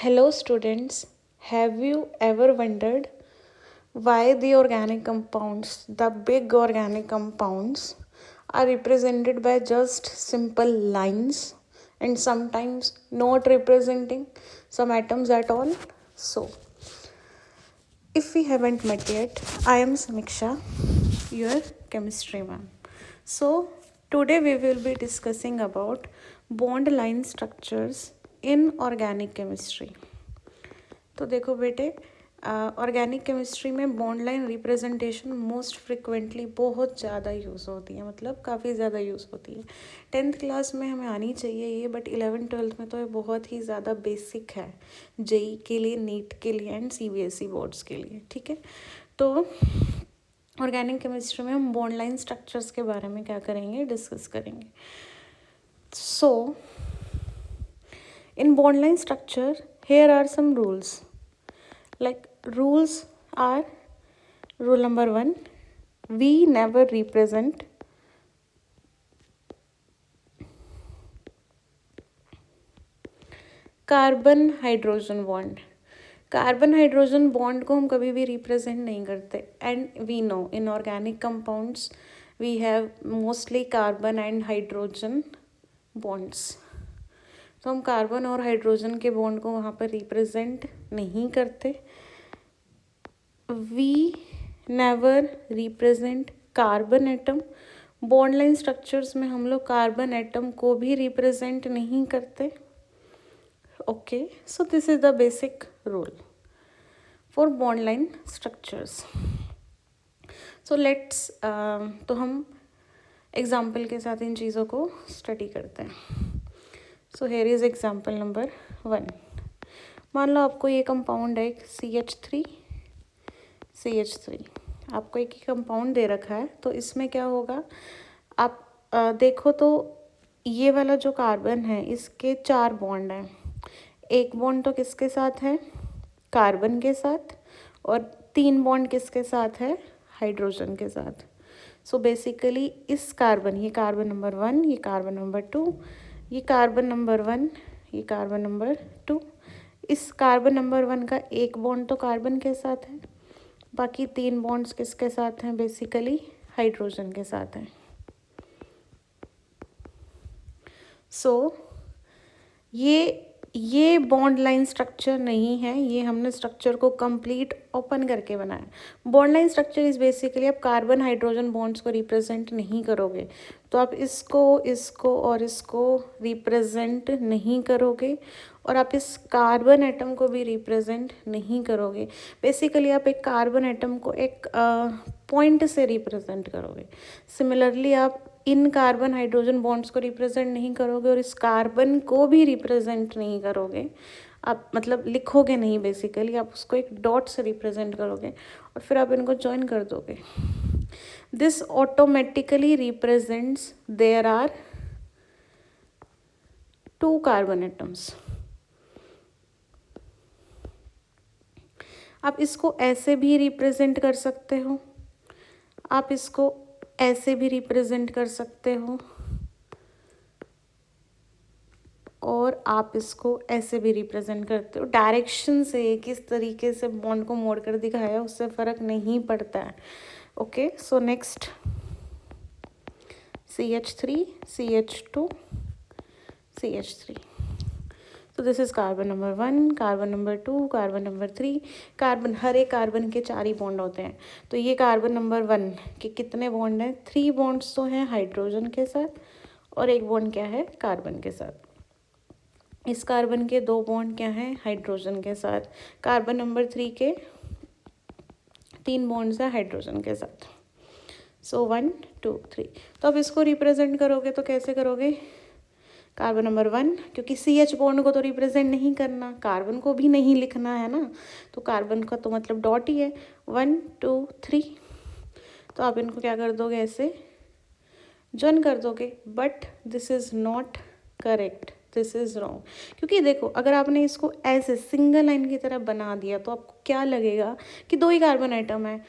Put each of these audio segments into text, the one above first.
Hello, students. Have you ever wondered why the organic compounds, the big organic compounds, are represented by just simple lines and sometimes not representing some atoms at all? So, if we haven't met yet, I am Samiksha, your chemistry ma'am. So, today we will be discussing about bond line structures in organic chemistry. तो देखो बेटे, organic chemistry में bond line representation most frequently बहुत ज़्यादा use होती है, मतलब काफ़ी ज़्यादा यूज़ होती है. 10th क्लास में हमें आनी चाहिए ये, बट 11th-12th में तो ये बहुत ही ज़्यादा बेसिक है जेई के लिए, नीट के लिए एंड सीबीएसई बोर्ड्स के लिए. ठीक है, तो ऑर्गेनिक केमिस्ट्री में हम बॉन्ड लाइन स्ट्रक्चर्स के बारे में क्या करेंगे, डिस्कस करेंगे. सो in bond line structure, here are some rules. Like rules are, rule number 1, we never represent carbon hydrogen bond. Carbon hydrogen bond को हम कभी भी रिप्रेजेंट नहीं करते. And we know in organic compounds we have mostly carbon and hydrogen bonds. तो हम carbon और hydrogen के बॉन्ड को वहाँ पर रिप्रेजेंट नहीं करते. We never represent carbon atom. Bond line structures में हम लोग कार्बन एटम को भी रिप्रेजेंट नहीं करते. Okay, so this is the basic rule for bond line structures. So let's, तो हम एग्जाम्पल के साथ इन चीज़ों को स्टडी करते हैं. So here is example number 1. मान लो आपको ये कंपाउंड है एक CH3. आपको एक ही कंपाउंड दे रखा है, तो इसमें क्या होगा, आप देखो तो ये वाला जो कार्बन है इसके 4 बॉन्ड हैं. एक बॉन्ड तो किसके साथ है, कार्बन के साथ, और 3 बॉन्ड किसके साथ है, हाइड्रोजन के साथ. सो बेसिकली इस कार्बन, ये कार्बन नंबर 1, ये कार्बन नंबर 2, ये कार्बन नंबर 1, ये कार्बन नंबर 2. इस कार्बन नंबर 1 का एक बॉन्ड तो कार्बन के साथ है, बाकी 3 बॉन्ड्स किसके साथ हैं, बेसिकली हाइड्रोजन के साथ हैं. सो ये बॉन्ड लाइन स्ट्रक्चर नहीं है, ये हमने स्ट्रक्चर को कंप्लीट ओपन करके बनाया. Bond line structure is basically आप कार्बन हाइड्रोजन बॉन्ड्स को रिप्रेजेंट नहीं करोगे, तो आप इसको और इसको रिप्रेजेंट नहीं करोगे, और आप इस कार्बन एटम को भी रिप्रेजेंट नहीं करोगे. बेसिकली आप एक कार्बन एटम को एक पॉइंट से रिप्रेजेंट करोगे. सिमिलरली आप इन कार्बन हाइड्रोजन बॉन्ड्स को रिप्रेजेंट नहीं करोगे और इस कार्बन को भी रिप्रेजेंट नहीं करोगे. आप मतलब लिखोगे नहीं, बेसिकली आप उसको एक डॉट से रिप्रेजेंट करोगे और फिर आप इनको ज्वाइन कर दोगे. This automatically represents there are 2 carbon atoms. आप इसको ऐसे भी रिप्रेजेंट कर सकते हो, आप इसको ऐसे भी रिप्रेजेंट कर सकते हो, और आप इसको ऐसे भी रिप्रेजेंट करते हो. डायरेक्शन से किस तरीके से बॉन्ड को मोड़ कर दिखाया उससे फ़र्क नहीं पड़ता है. Okay, so next CH3, CH2, CH3. तो this is carbon number 1, carbon number 2, carbon number 3. Carbon, हर एक कार्बन के 4 ही बॉन्ड होते हैं. तो ये कार्बन नंबर 1 के कितने बॉन्ड हैं, 3 बॉन्ड्स तो हैं हाइड्रोजन के साथ, और एक बॉन्ड क्या है, कार्बन के साथ. इस कार्बन के 2 बॉन्ड क्या हैं, हाइड्रोजन के साथ. कार्बन नंबर 3 के 3 बॉन्ड्स हैं हाइड्रोजन के साथ. सो 1 2 3. तो अब इसको रिप्रेजेंट करोगे तो कैसे करोगे, कार्बन नंबर 1, क्योंकि CH बॉन्ड को तो रिप्रेजेंट नहीं करना, कार्बन को भी नहीं लिखना है ना, तो कार्बन का तो मतलब डॉट ही है. 1 2 3. तो आप इनको क्या कर दोगे, ऐसे ज्वाइन कर दोगे. But this is not correct, this is wrong. क्योंकि देखो, अगर आपने इसको ऐसे सिंगल लाइन की तरह बना दिया तो आपको क्या लगेगा कि 2 ही कार्बन आइटम है.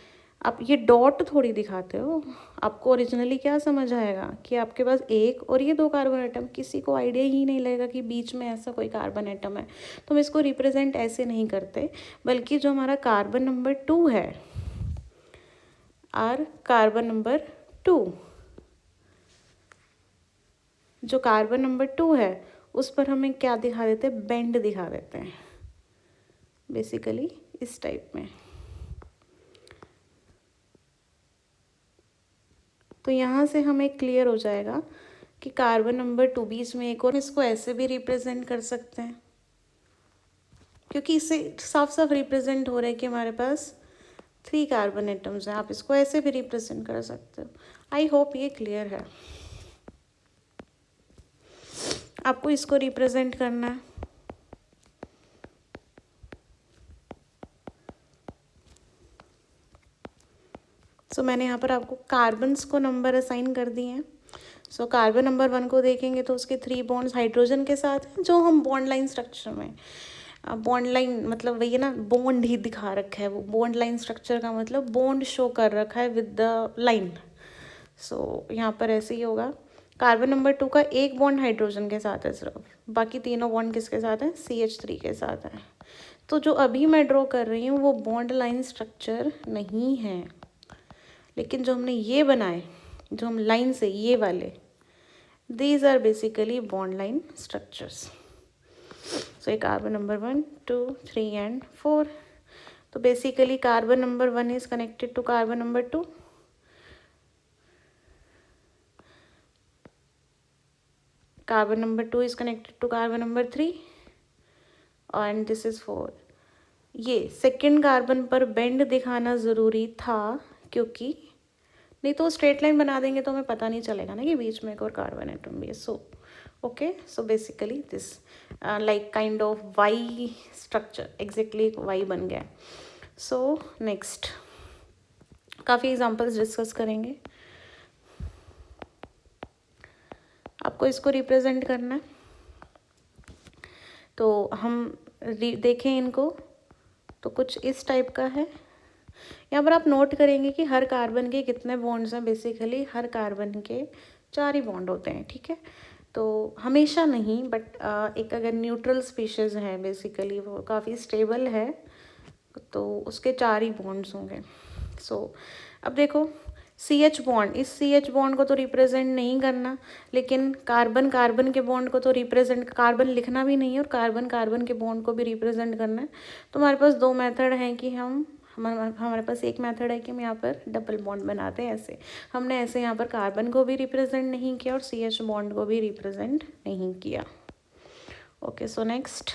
आप ये डॉट थोड़ी दिखाते हो। आपको ओरिजिनली क्या समझ आएगा कि आपके पास एक और ये दो कार्बन एटम, किसी को आइडिया ही नहीं लगेगा कि बीच में ऐसा कोई कार्बन एटम है। तो हम इसको रिप्रेजेंट ऐसे नहीं करते, बल्कि जो हमारा कार्बन नंबर 2 है, आर कार्बन नंबर 2, जो कार्बन नंबर 2 है उस पर हमें क्या दिखा देते हैं, बेंड दिखा देते हैं, बेसिकली इस टाइप में। तो यहाँ से हमें क्लियर हो जाएगा कि कार्बन नंबर 2 बीच में एक और, इसको ऐसे भी रिप्रेजेंट कर सकते हैं क्योंकि इससे साफ साफ रिप्रेजेंट हो रहा है कि हमारे पास 3 कार्बन एटम्स हैं। आप इसको ऐसे भी रिप्रेजेंट कर सकते हो। आई होप ये क्लियर है। आपको इसको रिप्रेजेंट करना है, सो मैंने यहाँ पर आपको कार्बन्स को नंबर असाइन कर दिए हैं। सो कार्बन नंबर 1 को देखेंगे तो उसके 3 बॉन्ड्स हाइड्रोजन के साथ हैं, जो हम बॉन्ड लाइन स्ट्रक्चर में, बॉन्ड लाइन मतलब वही है ना, बॉन्ड ही दिखा रखा है। वो बॉन्ड लाइन स्ट्रक्चर का मतलब बॉन्ड शो कर रखा है विद द लाइन। सो यहाँ पर ऐसे ही होगा। कार्बन नंबर 2 का एक बॉन्ड हाइड्रोजन के साथ है सिर्फ, बाकी तीनों बॉन्ड किसके साथ हैं, CH3 के साथ है। तो जो अभी मैं ड्रॉ कर रही हूँ वो बॉन्ड लाइन स्ट्रक्चर नहीं है, लेकिन जो हमने ये बनाए, जो हम लाइन से ये वाले, these are basically bond line structures. So carbon number 1, 2, 3 and 4. So basically carbon number 1 is connected to carbon number 2. Carbon number 2 is connected to carbon number 3. And this is 4. ये सेकेंड कार्बन पर bend दिखाना ज़रूरी था, क्योंकि नहीं तो straight line बना देंगे तो हमें पता नहीं चलेगा ना कि बीच में एक और कार्बन एटम भी है। So okay, so basically this like kind of Y structure, exactly एक वाई बन गया। सो नेक्स्ट काफ़ी एग्जांपल्स डिस्कस करेंगे। आपको इसको रिप्रेजेंट करना है, तो हम देखें इनको तो कुछ इस टाइप का है। यहाँ पर आप नोट करेंगे कि हर कार्बन के कितने बॉन्ड्स हैं। बेसिकली हर कार्बन के 4 ही बॉन्ड होते हैं, ठीक है। तो हमेशा नहीं, बट एक अगर न्यूट्रल स्पीशीज़ है, बेसिकली वो काफ़ी स्टेबल है, तो उसके 4 ही बॉन्ड्स होंगे। सो अब देखो CH बॉन्ड, इस CH बॉन्ड को तो रिप्रेजेंट नहीं करना, लेकिन कार्बन कार्बन के बॉन्ड को तो रिप्रेजेंट, कार्बन लिखना भी नहीं है और कार्बन कार्बन के बॉन्ड को भी रिप्रेजेंट करना है। तो हमारे पास 2 मेथड हैं कि हमारे पास एक मेथड है कि हम यहाँ पर डबल बॉन्ड बनाते हैं ऐसे। हमने ऐसे यहाँ पर कार्बन को भी रिप्रेजेंट नहीं किया और CH बॉन्ड को भी रिप्रेजेंट नहीं किया। Okay, so next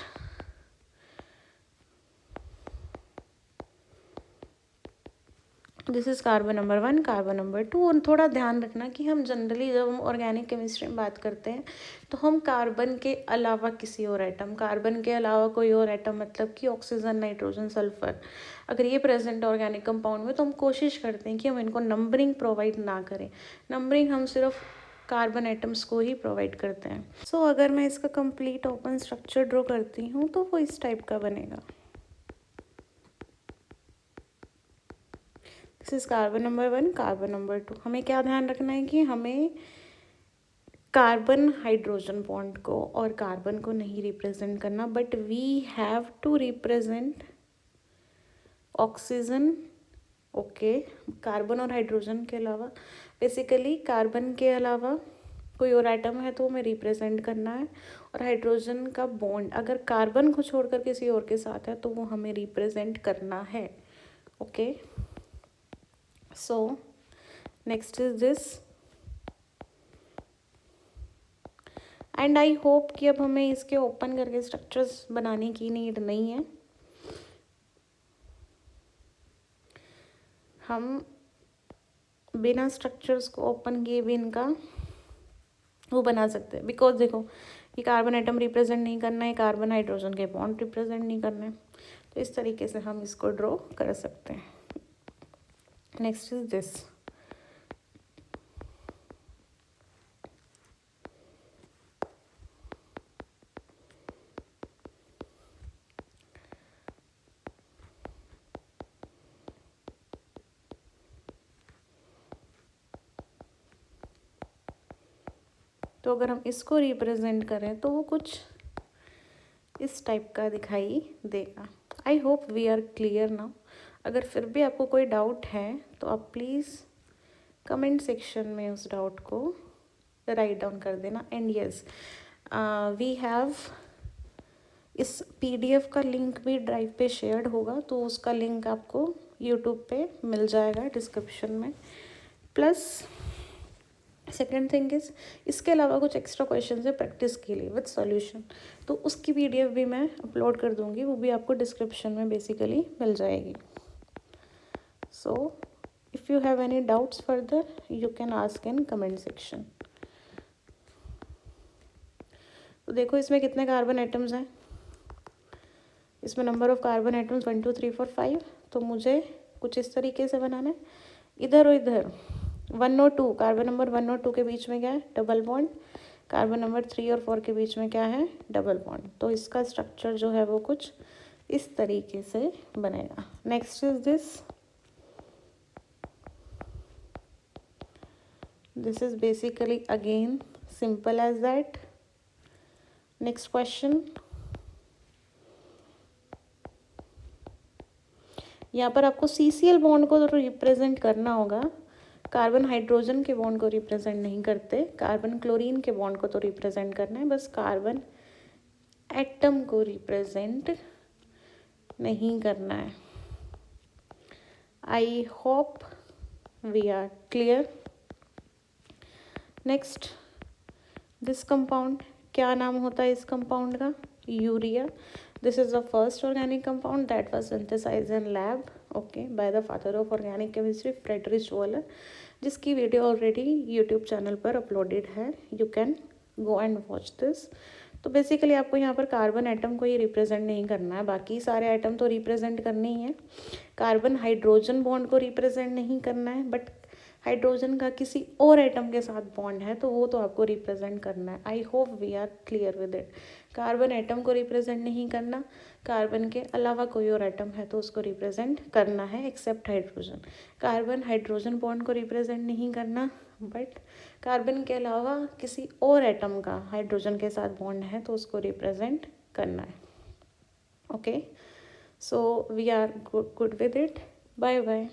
this is carbon number 1, carbon number 2। और थोड़ा ध्यान रखना कि हम जनरली जब हम ऑर्गेनिक केमिस्ट्री में बात करते हैं तो हम कार्बन के अलावा किसी और एटम, कार्बन के अलावा कोई और एटम मतलब कि ऑक्सीजन, नाइट्रोजन, सल्फर, अगर ये प्रेजेंट ऑर्गेनिक कंपाउंड में, तो हम कोशिश करते हैं कि हम इनको नंबरिंग प्रोवाइड ना करें। नंबरिंग हम सिर्फ कार्बन एटम्स को ही प्रोवाइड करते हैं। सो अगर मैं इसका कंप्लीट ओपन स्ट्रक्चर ड्रॉ करती हूँ तो वो इस टाइप का बनेगा। This is carbon number 1, carbon number 2। हमें क्या ध्यान रखना है कि हमें कार्बन हाइड्रोजन बॉन्ड को और कार्बन को नहीं रिप्रेजेंट करना, but we have to represent oxygen. Okay, carbon और हाइड्रोजन के अलावा, बेसिकली कार्बन के अलावा कोई और एटम है तो हमें रिप्रेजेंट करना है, और हाइड्रोजन का बॉन्ड अगर कार्बन को छोड़कर किसी और के साथ है तो वो हमें रिप्रेजेंट करना है। Okay, so next is this, and I hope कि अब हमें इसके ओपन करके स्ट्रक्चर्स बनाने की नीड नहीं है। हम बिना स्ट्रक्चर्स को ओपन किए भी इनका वो बना सकते हैं, बिकॉज देखो ये कार्बन एटम रिप्रेजेंट नहीं करना है, कार्बन हाइड्रोजन के बॉन्ड रिप्रेजेंट नहीं करना है, तो इस तरीके से हम इसको ड्रॉ कर सकते हैं। नेक्स्ट इज दिस, तो अगर हम इसको रिप्रेजेंट करें तो वो कुछ इस टाइप का दिखाई देगा। I hope we are clear now. अगर फिर भी आपको कोई डाउट है तो आप प्लीज़ कमेंट सेक्शन में उस डाउट को राइट डाउन कर देना। एंड यस, वी हैव इस पीडीएफ का लिंक भी ड्राइव पे शेयर्ड होगा, तो उसका लिंक आपको यूट्यूब पे मिल जाएगा डिस्क्रिप्शन में। प्लस सेकेंड थिंग इज़, इसके अलावा कुछ एक्स्ट्रा क्वेश्चन है प्रैक्टिस के लिए विद सॉल्यूशन, तो उसकी पीडीएफ भी मैं अपलोड कर दूंगी, वो भी आपको डिस्क्रिप्शन में बेसिकली मिल जाएगी। So if you have any doubts further you can ask in comment section. तो देखो इसमें कितने कार्बन एटम्स हैं, इसमें नंबर ऑफ कार्बन एटम्स 1 2 3 4 5। तो मुझे कुछ इस तरीके से बनाना है। इधर और इधर 1 और 2, कार्बन नंबर 1 और 2 के बीच में क्या है, डबल बॉन्ड। कार्बन नंबर 3 और 4 के बीच में क्या है, डबल बॉन्ड। तो इसका स्ट्रक्चर जो है वो कुछ इस तरीके से बनेगा। Next is this is basically again simple as that. Next question, यहाँ पर आपको CCl बॉन्ड को तो रिप्रेजेंट करना होगा, कार्बन हाइड्रोजन के बॉन्ड को रिप्रेजेंट नहीं करते, कार्बन क्लोरीन के बॉन्ड को तो रिप्रेजेंट करना है, बस कार्बन एटम को रिप्रेजेंट नहीं करना है। I hope we are clear. Next, this compound, क्या नाम होता है इस कंपाउंड का, urea. This is the first organic compound that was synthesised in lab, okay, by the father of organic chemistry Friedrich Wöhler, जिसकी वीडियो ऑलरेडी यूट्यूब चैनल पर uploaded है, you can go and watch this. तो basically आपको यहाँ पर carbon atom को ही represent नहीं करना है, बाकी सारे एटम तो रिप्रेजेंट करने ही है। कार्बन हाइड्रोजन बॉन्ड को रिप्रेजेंट नहीं करना है, बट हाइड्रोजन का किसी और एटम के साथ बॉन्ड है तो वो तो आपको रिप्रेजेंट करना है। I hope we are clear with it. Carbon atom को रिप्रेजेंट नहीं करना, कार्बन के अलावा कोई और एटम है तो उसको रिप्रेजेंट करना है except hydrogen. Carbon hydrogen bond को रिप्रेजेंट नहीं करना, बट कार्बन के अलावा किसी और एटम का हाइड्रोजन के साथ बॉन्ड है तो उसको रिप्रेजेंट करना है। Okay, so we are good with it. Bye bye.